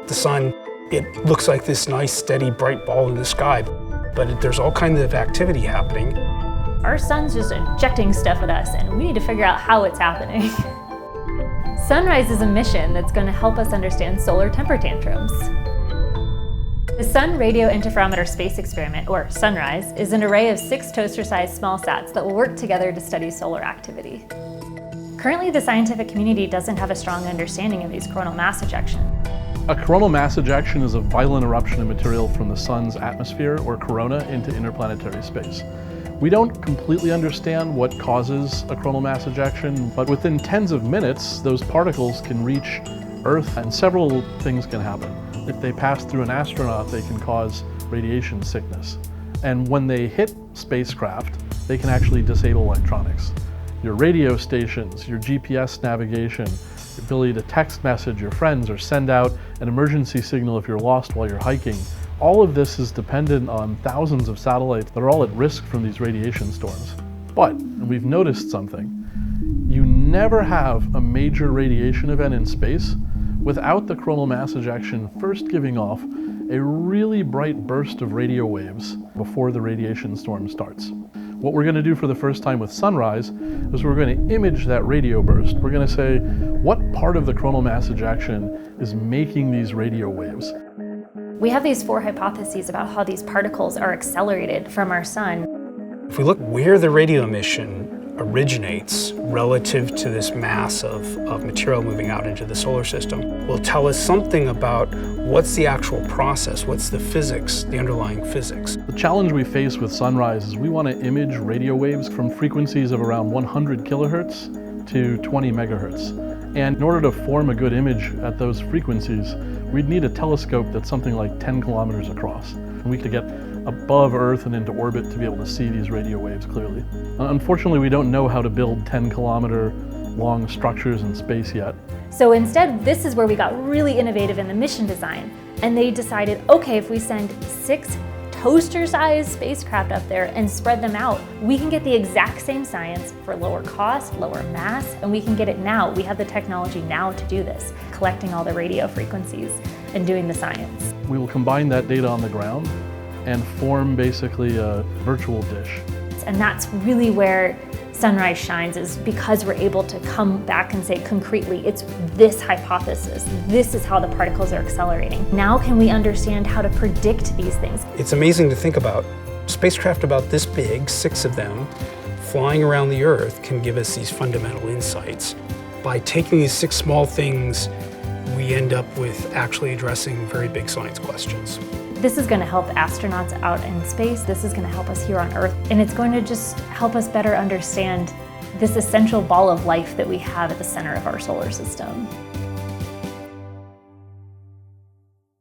The sun, it looks like this nice, steady, bright ball in the sky, but there's all kinds of activity happening. Our sun's just injecting stuff at us, and we need to figure out how it's happening. SunRISE is a mission that's going to help us understand solar temper tantrums. The Sun Radio Interferometer Space Experiment, or SunRISE, is an array of 6 toaster-sized small sats that will work together to study solar activity. Currently, the scientific community doesn't have a strong understanding of these coronal mass ejection. A coronal mass ejection is a violent eruption of material from the sun's atmosphere, or corona, into interplanetary space. We don't completely understand what causes a coronal mass ejection, but within tens of minutes, those particles can reach Earth and several things can happen. If they pass through an astronaut, they can cause radiation sickness. And when they hit spacecraft, they can actually disable electronics. Your radio stations, your GPS navigation, your ability to text message your friends or send out an emergency signal if you're lost while you're hiking. All of this is dependent on thousands of satellites that are all at risk from these radiation storms. But, and we've noticed something, you never have a major radiation event in space without the coronal mass ejection first giving off a really bright burst of radio waves before the radiation storm starts. What we're going to do for the first time with SunRISE is we're going to image that radio burst. We're going to say, what part of the coronal mass ejection is making these radio waves? We have these 4 hypotheses about how these particles are accelerated from our sun. If we look where the radio emission originates relative to this mass of material moving out into the solar system, will tell us something about what's the actual process, what's the physics, the underlying physics. The challenge we face with SunRISE is we want to image radio waves from frequencies of around 100 kilohertz to 20 megahertz. And in order to form a good image at those frequencies, we'd need a telescope that's something like 10 kilometers across. And we could get above Earth and into orbit to be able to see these radio waves clearly. Unfortunately, we don't know how to build 10-kilometer long structures in space yet. So instead, this is where we got really innovative in the mission design. And they decided, okay, if we send 6 toaster-sized spacecraft up there and spread them out, we can get the exact same science for lower cost, lower mass, and we can get it now. We have the technology now to do this, collecting all the radio frequencies and doing the science. We will combine that data on the ground and form basically a virtual dish. And that's really where SunRISE shines, is because we're able to come back and say concretely, it's this hypothesis. This is how the particles are accelerating. Now can we understand how to predict these things? It's amazing to think about. Spacecraft about this big, 6 of them, flying around the Earth can give us these fundamental insights. By taking these 6 small things, we end up with actually addressing very big science questions. This is going to help astronauts out in space. This is going to help us here on Earth. And it's going to just help us better understand this essential ball of life that we have at the center of our solar system.